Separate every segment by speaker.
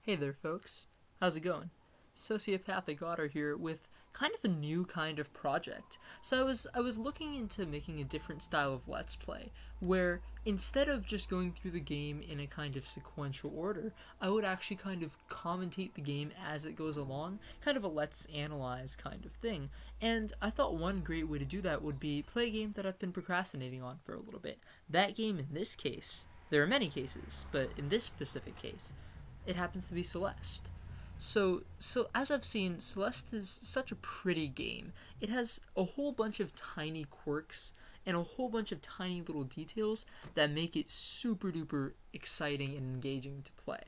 Speaker 1: Hey there, folks. How's it going? SociopathicOtter here with kind of a new kind of project. So I was looking into making a different style of Let's Play, where instead of just going through the game in a kind of sequential order, I would actually kind of commentate the game as it goes along, kind of a Let's Analyze kind of thing. And I thought one great way to do that would be play a game that I've been procrastinating on for a little bit. That game in this case, there are many cases, but in this specific case, it happens to be Celeste. So as I've seen, Celeste is such a pretty game. It has a whole bunch of tiny quirks and a whole bunch of tiny little details that make it super duper exciting and engaging to play.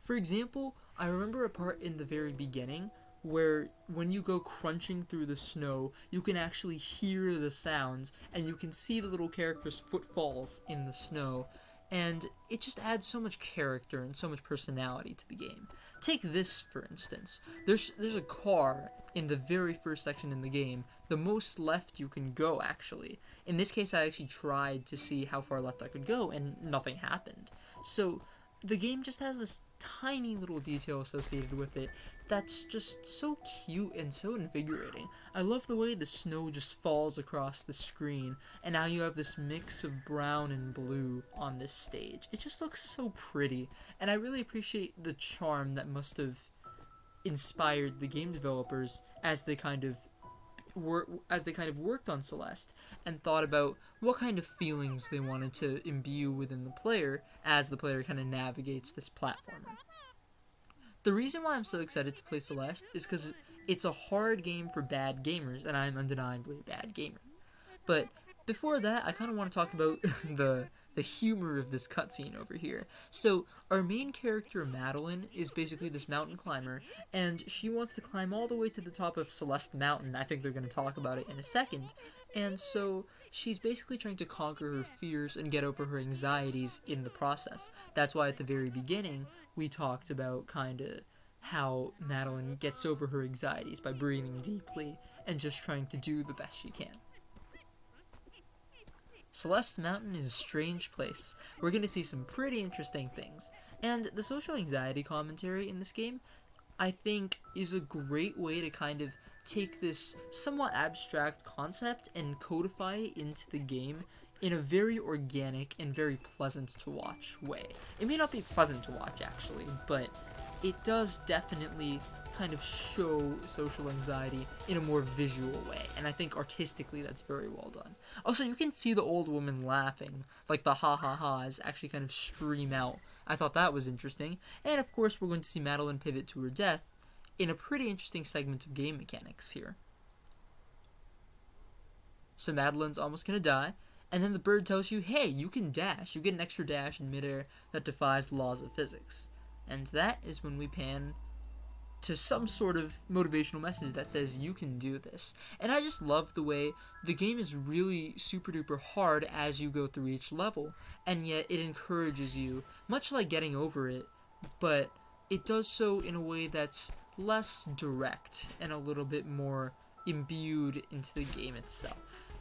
Speaker 1: For example, I remember a part in the very beginning where when you go crunching through the snow, you can actually hear the sounds and you can see the little character's footfalls in the snow, and it just adds so much character and so much personality to the game. Take this, for instance. There's a car in the very first section in the game, the most left you can go, actually. In this case, I actually tried to see how far left I could go, and nothing happened. So the game just has this tiny little detail associated with it that's just so cute and so invigorating. I love the way the snow just falls across the screen, and now you have this mix of brown and blue on this stage. It just looks so pretty, and I really appreciate the charm that must have inspired the game developers as they kind of worked on Celeste and thought about what kind of feelings they wanted to imbue within the player as the player kind of navigates this platformer. The reason why I'm so excited to play Celeste is because it's a hard game for bad gamers, and I'm undeniably a bad gamer. But before that, I kind of want to talk about the humor of this cutscene over here. So our main character, Madeline, is basically this mountain climber, and she wants to climb all the way to the top of Celeste Mountain. I think they're going to talk about it in a second. And so she's basically trying to conquer her fears and get over her anxieties in the process. That's why at the very beginning, we talked about kind of how Madeline gets over her anxieties by breathing deeply and just trying to do the best she can. Celeste Mountain is a strange place. We're going to see some pretty interesting things. And the social anxiety commentary in this game, I think, is a great way to kind of take this somewhat abstract concept and codify it into the game in a very organic and very pleasant to watch way. It may not be pleasant to watch, actually, but it does definitely kind of show social anxiety in a more visual way, and I think artistically that's very well done. Also, you can see the old woman laughing, like the ha-ha-ha's actually kind of stream out. I thought that was interesting, and of course we're going to see Madeline pivot to her death in a pretty interesting segment of game mechanics here. So Madeline's almost gonna die, and then the bird tells you, hey, you can dash. You get an extra dash in midair that defies the laws of physics. And that is when we pan to some sort of motivational message that says you can do this. And I just love the way the game is really super duper hard as you go through each level, and yet it encourages you, much like getting over it, but it does so in a way that's less direct and a little bit more imbued into the game itself.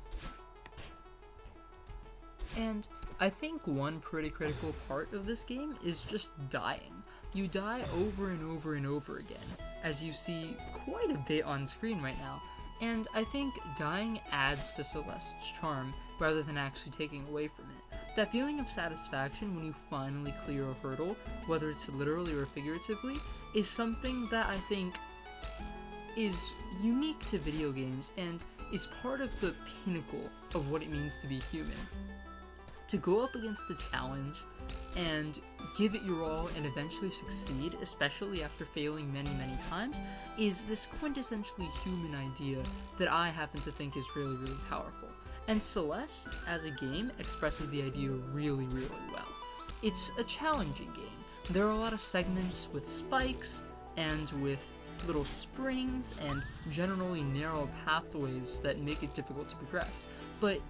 Speaker 1: And I think one pretty critical part of this game is just dying. You die over and over and over again, as you see quite a bit on screen right now, and I think dying adds to Celeste's charm rather than actually taking away from it. That feeling of satisfaction when you finally clear a hurdle, whether it's literally or figuratively, is something that I think is unique to video games and is part of the pinnacle of what it means to be human. To go up against the challenge and give it your all and eventually succeed, especially after failing many, many times, is this quintessentially human idea that I happen to think is really, really powerful. And Celeste, as a game, expresses the idea really, really well. It's a challenging game. There are a lot of segments with spikes and with little springs and generally narrow pathways that make it difficult to progress. But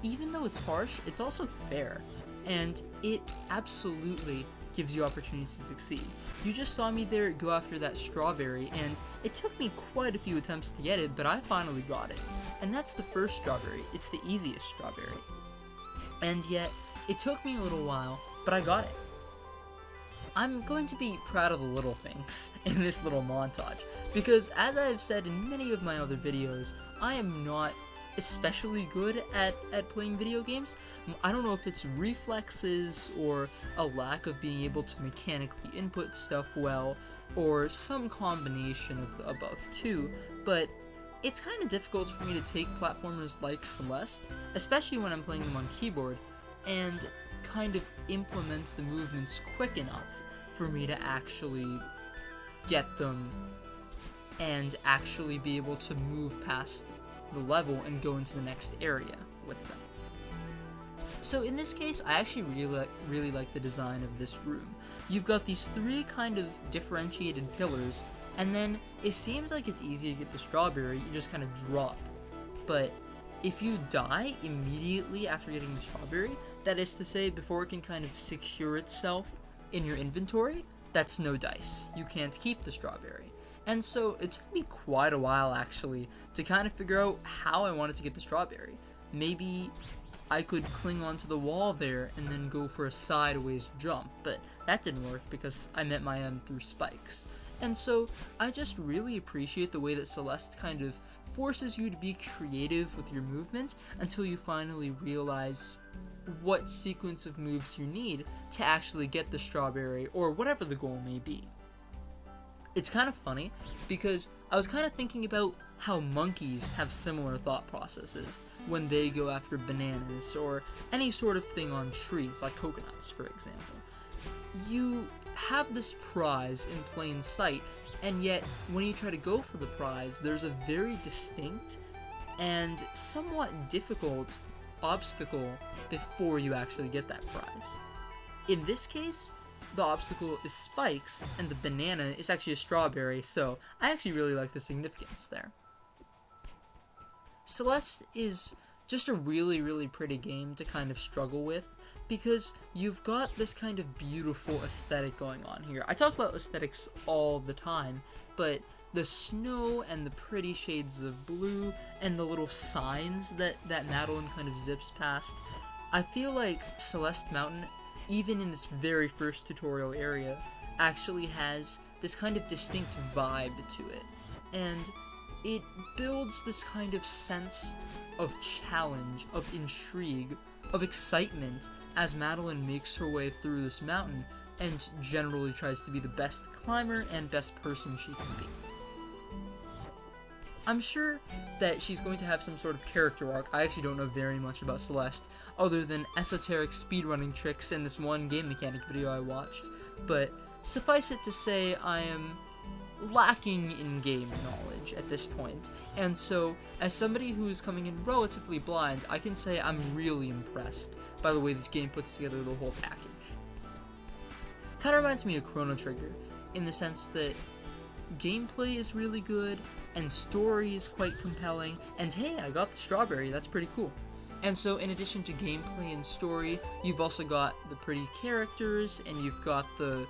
Speaker 1: even though it's harsh, it's also fair, and it absolutely gives you opportunities to succeed. You just saw me there go after that strawberry, and it took me quite a few attempts to get it, but I finally got it. And that's the first strawberry. It's the easiest strawberry. And yet, it took me a little while, but I got it. I'm going to be proud of the little things in this little montage, because as I've said in many of my other videos, I am not especially good at playing video games. I don't know if it's reflexes or a lack of being able to mechanically input stuff well, or some combination of the above two, but it's kind of difficult for me to take platformers like Celeste, especially when I'm playing them on keyboard, and kind of implement the movements quick enough for me to actually get them and actually be able to move past the level and go into the next area with them. So in this case, I actually really like the design of this room. You've got these three kind of differentiated pillars, and then it seems like it's easy to get the strawberry, you just kind of drop. But if you die immediately after getting the strawberry, that is to say, before it can kind of secure itself in your inventory, that's no dice. You can't keep the strawberry. And so it took me quite a while, actually, to kind of figure out how I wanted to get the strawberry. Maybe I could cling onto the wall there and then go for a sideways jump, but that didn't work because I met my end through spikes. And so I just really appreciate the way that Celeste kind of forces you to be creative with your movement until you finally realize what sequence of moves you need to actually get the strawberry or whatever the goal may be. It's kind of funny because I was kind of thinking about how monkeys have similar thought processes when they go after bananas or any sort of thing on trees, like coconuts, for example. You have this prize in plain sight, and yet when you try to go for the prize, there's a very distinct and somewhat difficult obstacle before you actually get that prize. In this case, the obstacle is spikes, and the banana is actually a strawberry, so I actually really like the significance there. Celeste is just a really pretty game to kind of struggle with, because you've got this kind of beautiful aesthetic going on here. I talk about aesthetics all the time, but the snow and the pretty shades of blue and the little signs that Madeline kind of zips past, I feel like Celeste Mountain, even in this very first tutorial area, actually has this kind of distinct vibe to it. And it builds this kind of sense of challenge, of intrigue, of excitement as Madeline makes her way through this mountain and generally tries to be the best climber and best person she can be. I'm sure that she's going to have some sort of character arc. I actually don't know very much about Celeste, other than esoteric speedrunning tricks and this one game mechanic video I watched, but suffice it to say I am lacking in game knowledge at this point, and so as somebody who's coming in relatively blind, I can say I'm really impressed by the way this game puts together the whole package. Kind of reminds me of Chrono Trigger, in the sense that gameplay is really good, and story is quite compelling, and hey, I got the strawberry, that's pretty cool. And so in addition to gameplay and story, you've also got the pretty characters, and you've got the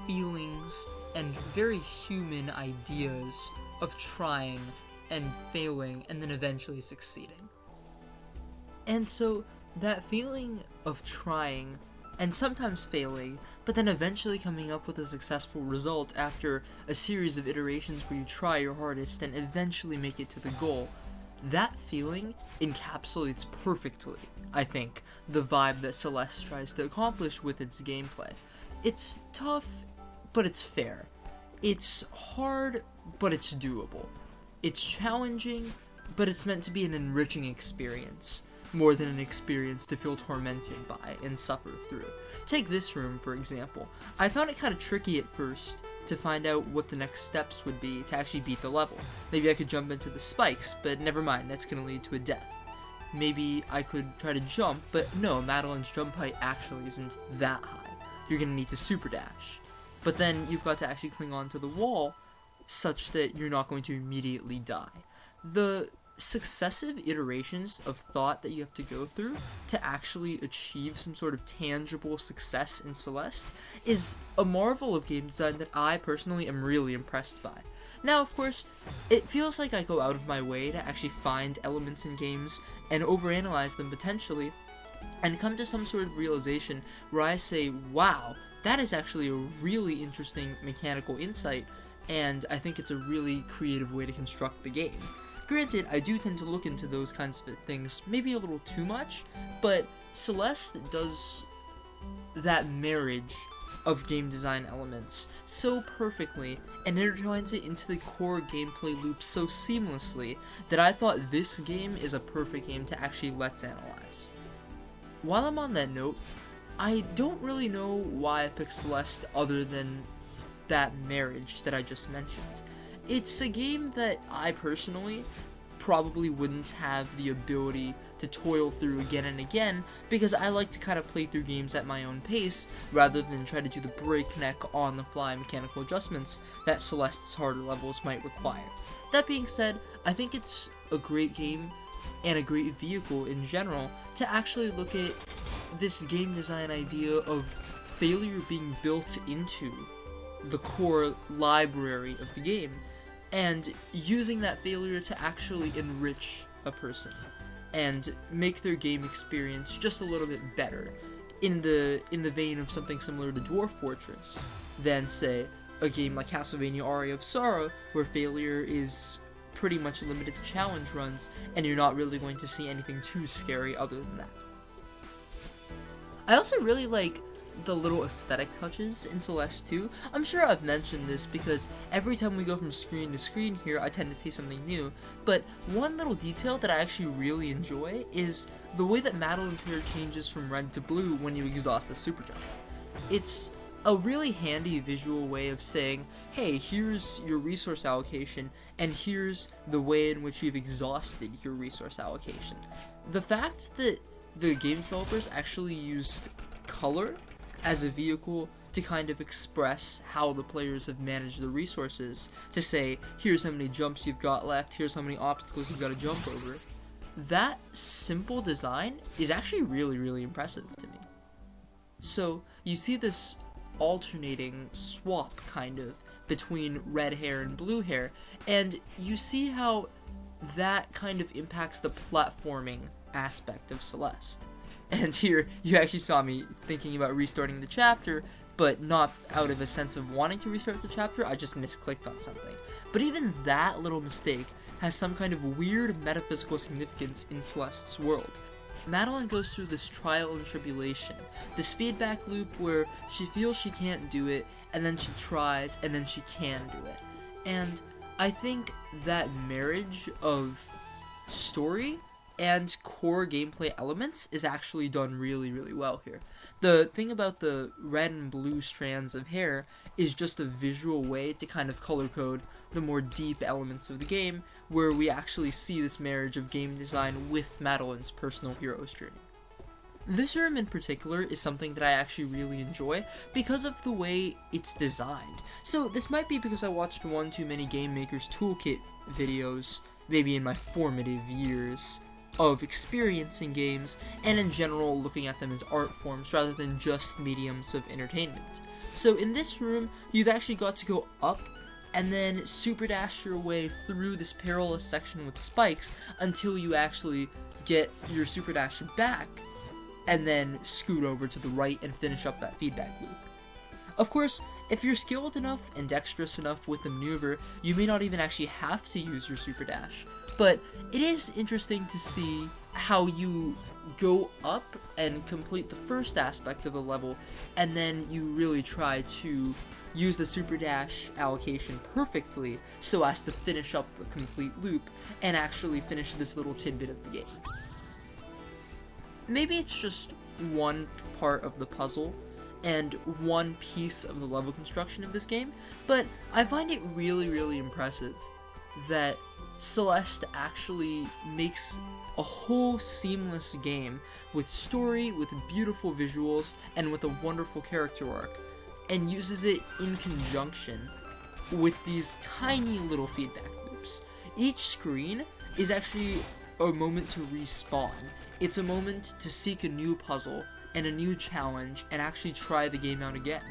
Speaker 1: feelings and very human ideas of trying and failing and then eventually succeeding. And so that feeling of trying and sometimes failing, but then eventually coming up with a successful result after a series of iterations where you try your hardest and eventually make it to the goal, that feeling encapsulates perfectly, I think, the vibe that Celeste tries to accomplish with its gameplay. It's tough, but it's fair. It's hard, but it's doable. It's challenging, but it's meant to be an enriching experience, more than an experience to feel tormented by and suffer through. Take this room, for example. I found it kind of tricky at first to find out what the next steps would be to actually beat the level. Maybe I could jump into the spikes, but never mind, that's going to lead to a death. Maybe I could try to jump, but no, Madeline's jump height actually isn't that high. You're going to need to super dash. But then you've got to actually cling onto the wall such that you're not going to immediately die. The successive iterations of thought that you have to go through to actually achieve some sort of tangible success in Celeste is a marvel of game design that I personally am really impressed by. Now, of course, it feels like I go out of my way to actually find elements in games and overanalyze them potentially, and come to some sort of realization where I say, wow, that is actually a really interesting mechanical insight, and I think it's a really creative way to construct the game. Granted, I do tend to look into those kinds of things maybe a little too much, but Celeste does that marriage of game design elements so perfectly and intertwines it into the core gameplay loop so seamlessly that I thought this game is a perfect game to actually let's analyze. While I'm on that note, I don't really know why I picked Celeste other than that marriage that I just mentioned. It's a game that I personally probably wouldn't have the ability to toil through again and again because I like to kind of play through games at my own pace rather than try to do the breakneck on-the-fly mechanical adjustments that Celeste's harder levels might require. That being said, I think it's a great game and a great vehicle in general to actually look at this game design idea of failure being built into the core library of the game, and using that failure to actually enrich a person and make their game experience just a little bit better, in the vein of something similar to Dwarf Fortress than, say, a game like Castlevania Aria of Sorrow, where failure is pretty much limited to challenge runs, and you're not really going to see anything too scary other than that. I also really like the little aesthetic touches in Celeste too. I'm sure I've mentioned this because every time we go from screen to screen here, I tend to see something new, but one little detail that I actually really enjoy is the way that Madeline's hair changes from red to blue when you exhaust the super jump. It's a really handy visual way of saying, hey, here's your resource allocation, and here's the way in which you've exhausted your resource allocation. The fact that the game developers actually used color as a vehicle to kind of express how the players have managed the resources, to say, here's how many jumps you've got left, here's how many obstacles you've got to jump over. That simple design is actually really, really impressive to me. So, you see this alternating swap, kind of, between red hair and blue hair, and you see how that kind of impacts the platforming aspect of Celeste. And here, you actually saw me thinking about restarting the chapter, but not out of a sense of wanting to restart the chapter, I just misclicked on something. But even that little mistake has some kind of weird metaphysical significance in Celeste's world. Madeline goes through this trial and tribulation, this feedback loop where she feels she can't do it, and then she tries, and then she can do it. And I think that marriage of story and core gameplay elements is actually done really, really well here. The thing about the red and blue strands of hair is just a visual way to kind of color code the more deep elements of the game, where we actually see this marriage of game design with Madeline's personal hero's journey. This room in particular is something that I actually really enjoy because of the way it's designed. So this might be because I watched one too many Game Maker's Toolkit videos, maybe in my formative years of experiencing games, and in general looking at them as art forms rather than just mediums of entertainment. So in this room, you've actually got to go up and then super dash your way through this perilous section with spikes until you actually get your super dash back, and then scoot over to the right and finish up that feedback loop. Of course, if you're skilled enough and dexterous enough with the maneuver, you may not even actually have to use your super dash, but it is interesting to see how you go up and complete the first aspect of the level, and then you really try to use the super dash allocation perfectly so as to finish up the complete loop and actually finish this little tidbit of the game. Maybe it's just one part of the puzzle and one piece of the level construction of this game, but I find it really, really impressive that Celeste actually makes a whole seamless game with story, with beautiful visuals, and with a wonderful character arc, and uses it in conjunction with these tiny little feedback loops. Each screen is actually a moment to respawn. It's a moment to seek a new puzzle and a new challenge and actually try the game out again.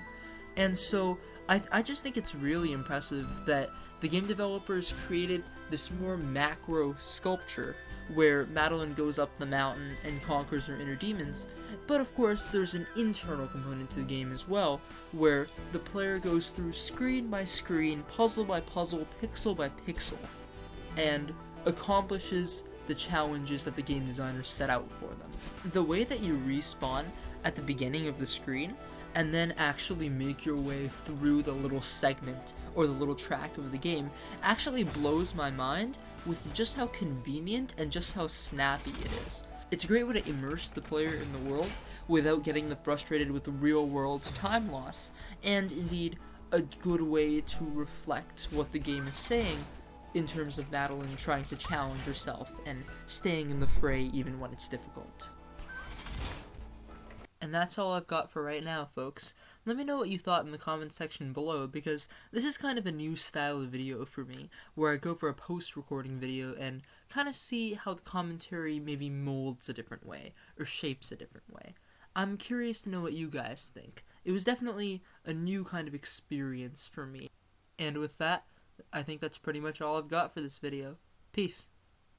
Speaker 1: And so I just think it's really impressive that the game developers created this more macro sculpture where Madeline goes up the mountain and conquers her inner demons, But of course, there's an internal component to the game as well, where the player goes through screen by screen, puzzle by puzzle, pixel by pixel, and accomplishes the challenges that the game designers set out for them. The way that you respawn at the beginning of the screen, and then actually make your way through the little segment or the little track of the game actually blows my mind with just how convenient and just how snappy it is. It's a great way to immerse the player in the world without getting them frustrated with the real world's time loss, and indeed a good way to reflect what the game is saying in terms of battling, trying to challenge yourself, and staying in the fray even when it's difficult. And that's all I've got for right now, folks. Let me know what you thought in the comments section below, because this is kind of a new style of video for me, where I go for a post-recording video and kind of see how the commentary maybe molds a different way, or shapes a different way. I'm curious to know what you guys think. It was definitely a new kind of experience for me. And with that, I think that's pretty much all I've got for this video. Peace.